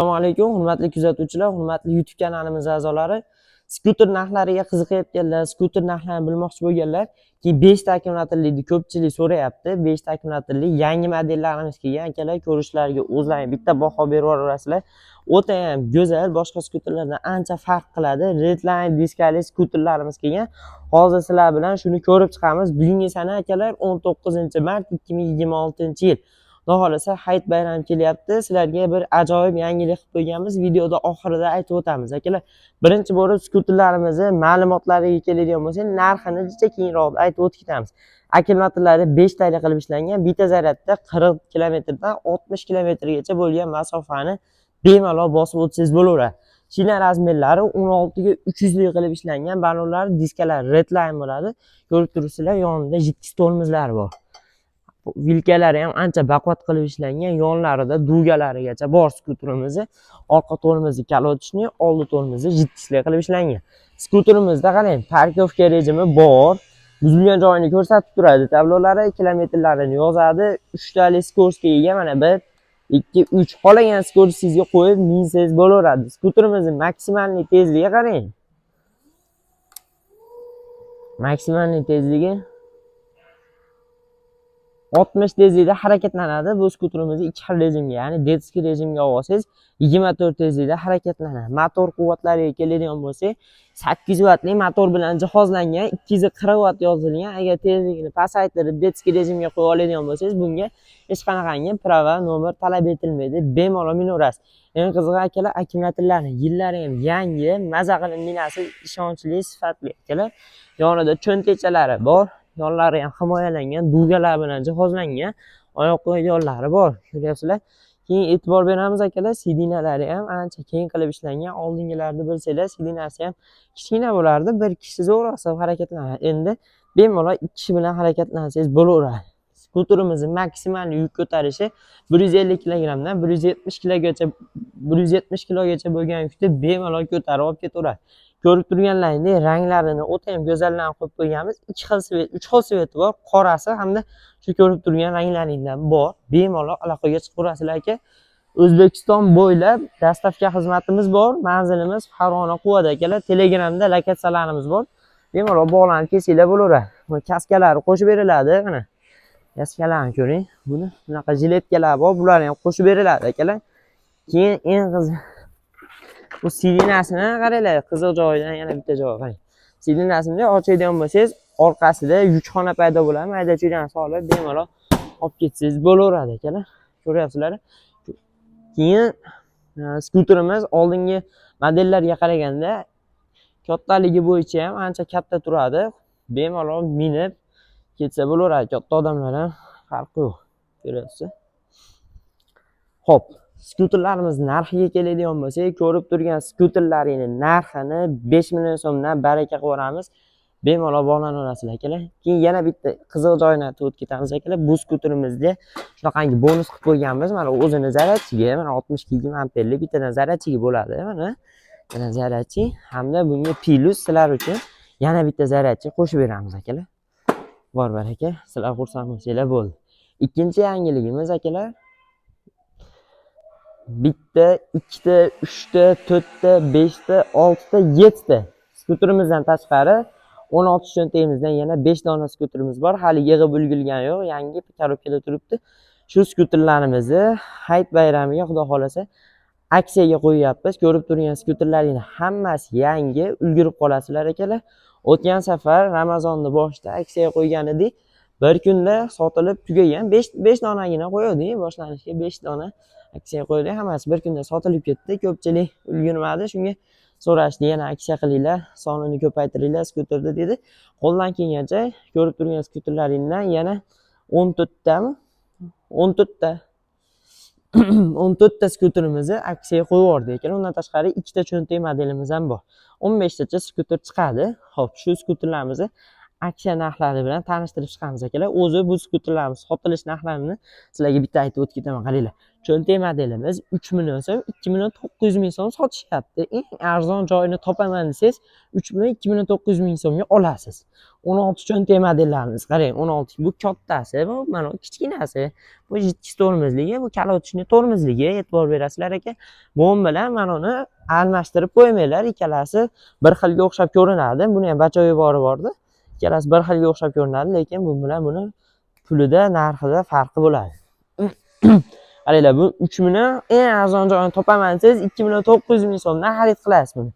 Assalomu alaykum, hurmatli kuzatuvchilar, hurmatli YouTube kanalimiz a'zolari. Skuter narxlariga qiziqayotganlar, skuter narxlarini bilmoqchi bo'lganlar, keyin 5 ta akkumulyatorlikni ko'pchilik so'rayapti. 5 ta akkumulyatorlik yangi modellarimiz kelgan akalar, ko'rishlariga o'zlaring bitta baho berib yuborasizlar. O'ta ham go'zal, boshqa skuterlardan ancha farq qiladi. Redline diskali skuterlarimiz kelgan. Hozir sizlar bilan shuni ko'rib chiqamiz. Bugungi sana akalar 19-mart 2026-yil. Xudo xolasa hayit bayrami kelyapti. Sizlarga bir ajoyib yangilik qilib qo'yganmiz. Videoda oxirida aytib o'tamiz akalar. Birinchi bo'lib skuterlarimizni ma'lumotlariga keladigan bo'lsak, narxini juda keyinroq aytib o'tib ketamiz. Akkumulyatorlari 5 tayla qilib ishlangan. Bitta zaryadda 40 kilometrdan 60 kilometrgacha bo'lgan masofani bemalol bosib o'tsangiz bo'laveradi. Shina razmerlari 16 ga 300 lik qilib ishlangan. Balonlar, diskalar redline bo'ladi. Ko'rib turibsizlar, yonida jiddiy tormozlari bor. Vilkalari ham ancha baquvvat qilib ishlangan, yonlarida dugalarigacha bor skuterimizni. Orqa tormozi kalotishni, oldi tormozi jiddiy qilib ishlangan. Skuterimizda qarang, parkovka rejimi bor. Buzilgan joyini ko'rsatib turadi. Tablolari kilometrlarini yozadi. 3 tali skoroskga ega, mana 1, 2, 3 qolagan skoroskingizga qo'yib minsangiz bo'laveradi. Skuterimizning maksimal tezligi qarang. Maksimal tezligi 60 tezlikda harakatlanadi. Bu skuterimizni 2 xil rejimga, ya'ni detskiy rejimga olsangiz 24 tezlikda harakatlanadi. Motor quvvatlariga keladigan bo'lsak, 8 vatli motor bilan jihozlangan, 240 vat yozilgan. Agar tezligini pasaytirib detskiy rejimga qo'yib oladigan bo'lsangiz, bunga hech qanaqangi prava nomer talab etilmaydi. Bemalol minaverasiz. Eng qizig'i akalar, akkumulyatorlarning yillari ham yangi, maza qilib minasiz, ishonchli, sifatli akalar. Yonida cho'ntechalari bor. Yonlari ham himoyalangan, dugalar bilan jihozlangan, oyoq qo'y yo'llari bor. Ko'ryapsizlar. Keyin e'tibor beramiz akalar, sidinalari ham ancha keng qilib ishlangan. Oldingilarni bilsanglar, sidinasi ham kichkina bo'lardi, bir kishi zo'rg'a harakatlanadi. Endi bemalol 2 kishi bilan harakatlansangiz bo'laveradi. Skuterimizning maksimal yuk ko'tarishi 150 kg dan 170 kggacha bo'lgan yukni bemalol ko'tarib olib ketaveradi. Ko'rib turganlaringdek ranglarini o'ta ham go'zallanib qo'yib qo'yganmiz. 2 xil svet, 3 xil sveti bor, qorasi hamda shu ko'rib turgan ranglaringdan bor. Bemalol aloqaga chiqaverasizlar aka. O'zbekiston bo'ylab dastavka xizmatimiz bor. Manzilimiz Farg'ona Quvada akalar. Telegramda lokatsiyalarimiz bor. Bemalol bog'lanib kelsanglar bo'laveradi. Bu kaskalari qo'shib beriladi, mana. Kaskalarni ko'ring. Buni bunaqa jiletkalar bor, bular ham qo'shib beriladi akalar. Keyin eng qiziq bu sidinasini qaranglar, qizil joyidan yana bitta joyi qarang. Sidinasini ochadigan bo'lsangiz, orqasida yukxona paydo bo'ladi. Mayda-chuydan solib bemalol olib ketsangiz bo'laveradi akalar. Ko'ryapsizlar. Keyin skuterimiz oldingi modellarga qaraganda kattaligi bo'yicha ham ancha katta turadi. Bemalol minib ketsa bo'laveradi. Katta odamlar ham farqi yo'q. Ko'ryapsiz. Xo'p, skuterlarimiz narxiga keladigan bo'lsak, ko'rib turgan skuterlaringning narxini 5 million so'mdan baraka qilib yuboramiz. Bemalol bog'lanaverasizlar akalar. Keyin yana bitta qizil joyini aytib o'tib ketamiz akalar. Bu skuterimizga shunaqangi bonus qilib qo'yganmiz. Mana o'zini zaryadchiga, mana 62 amperlik bittadan zaryadchiga bo'ladi, mana. Mana zaryadchi hamda bunga plus sizlar uchun yana bitta zaryadchi qo'shib beramiz akalar. Bor baraka, sizlar xursand bo'lsanglar bo'ldi. Ikkinchi yangiligimiz akalar, bitta, ikkita, 3 ta, 4 ta, 5 ta, 6 ta, 7 ta skuterimizdan tashqari 16 cho'ntagimizdan yana 5 dona skuterimiz bor. Hali yig'ib ulgurgani yo'q, yangi korobkada turibdi. Shu skuterlarimizni hayit bayramiga xudo xolasa aksiyaga qo'yyapmiz. Ko'rib turgan skuterlaringning hammasi yangi, ulgurib qolasizlar akalar. O'tgan safar Ramazonni boshida aksiyaga qo'ygan edik. Bir kunda sotilib tugagan. 5 donagina qo'ydik, boshlanishga 5 dona aksiya qo'ydik. Hammasi bir kunda sotilib ketdi. Ko'pchilik ulgurmadi. Shunga so'rashdi, yana aksiya qilinglar, sonini ko'paytiringlar skuterni dedi. Qo'ldan kelgancha ko'rib turgan skuterlaringdan yana 14 tami? 14 ta 14 ta skuterimizni aksiyaga qo'yib yubordik ekan. Undan tashqari 2 ta cho'ntak modelimiz ham bor. 15 tacha skuter chiqadi. Xo'p, shu skuterlarimizni aksiya narxlari bilan tanishtirib chiqamiz akalar. O'zi bu skuterlarimiz sotilish narxlarini sizlarga bitta aytib o'tib ketaman, qaranglar. Cho'ntak modelimiz 3 million so'm, 2 million 900 ming so'm sotishyapti. Eng arzon joyini topaman desangiz 3 million 2 million 900 ming so'mga olasiz. 16 cho'ntak modellarimiz. Qarang, 16 bu kattasi, bu mana bu kichkinasi. Bu 7 tormozligi, bu kalotishni tormozligi, e'tibor berasizlar aka. Bo'm bilan mana uni almashtirib qo'ymanglar, ikkalasi bir xilga o'xshab ko'rinadi. Buni ham bacha yubori bordi. Ikkalasi bir xilga o'xshab ko'rinadi, lekin bu bilan buni pulida, narxida farqi bo'ladi. Qaranglar, bu 3 million eng arzon joyini topaman desangiz 2 million 900 ming so'mdan xarid qilasiz buni.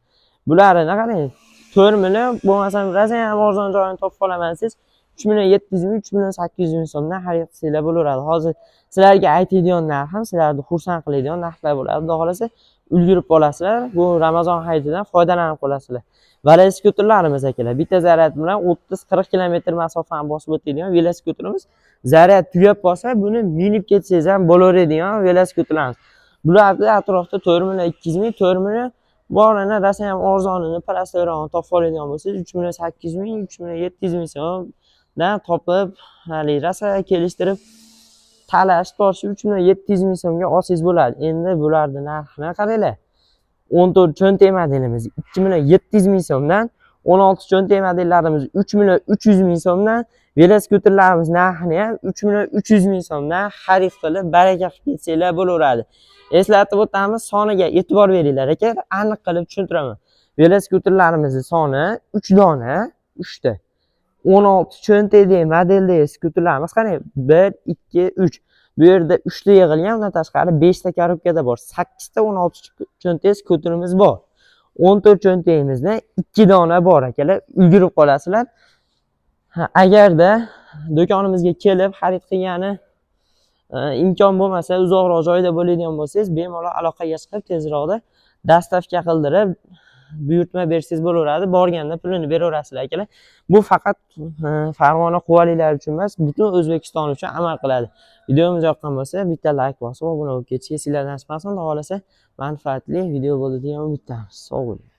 Bularni qarang, 4 million bo'lmasam rosa ham arzon joyini topib qolaman desangiz 3 million 700 ming, 3 million 800 ming so'mdan xarid qilsanglar bo'laveradi. Hozir sizlarga aytadigan narxim sizlarni xursand qiladigan narxlar bo'ladi. Xudo xolasa ulgurib qolasizlar. Bu Ramazon hayitidan foydalanib qolasizlar. Velosipedlarimiz akalar, bitta zaryad bilan 30-40 kilometr masofani bosib o'tadigan velosipedimiz. Zaryad tugab qolsa, buni minib ketsangiz ham bo'laveradigan velosipedlarimiz. Bularni atrofda 4 million 200 ming, 4 million borini rosa ham arzonini, plastiklarni topib oladigan bo'lsangiz 3 million 800 ming, 3 million 700 ming so'mdan topib, hali rosa kelishtirib talashib tortishib 3 million 700 ming so'mga olsangiz bo'ladi. Endi bularni narxini qaranglar. 14 cho'ntak modelimiz 2 million 700 ming so'mdan, 16 cho'ntak modellarimiz 3 million 300 ming so'mdan, velosipedlarimiz narxini ham 3 million 300 ming so'mdan xarid qilib baraka qilib ketsanglar bo'laveradi. Eslatib o'tamiz, soniga e'tibor beringlar aka, aniq qilib tushuntiraman. Velosipedlarimizning soni 3 dona, 3 ta. 16 cho'ntakli modeldagi skuterlarimiz qarang, 1 2 3. Bu yerda 3 ta yig'ilgan, undan tashqari 5 ta korobkada bor. 8 ta 16 cho'ntak skuterimiz bor. 14 cho'ntagimizda 2 dona bor akalar, ulgurib qolasizlar. Agarda do'konimizga kelib xarid qilgani imkon bo'lmasa, uzoqroq joyda bo'ladigan bo'lsangiz, bemalol aloqaga chiqib tezroqda dastavka qildirib buyurtma bersangiz bo'laveradi. Borganda pulini beraverasizlar akalar. Bu faqat Farg'ona quvalilar uchun emas, butun O'zbekiston uchun amal qiladi. Videomiz yoqqan bo'lsa, bitta like bosib, obuna bo'lib ketishga sizlar nasib qilsin. Xudo xolasa manfaatli video bo'ladi degan umiddamiz. Sog' bo'ling.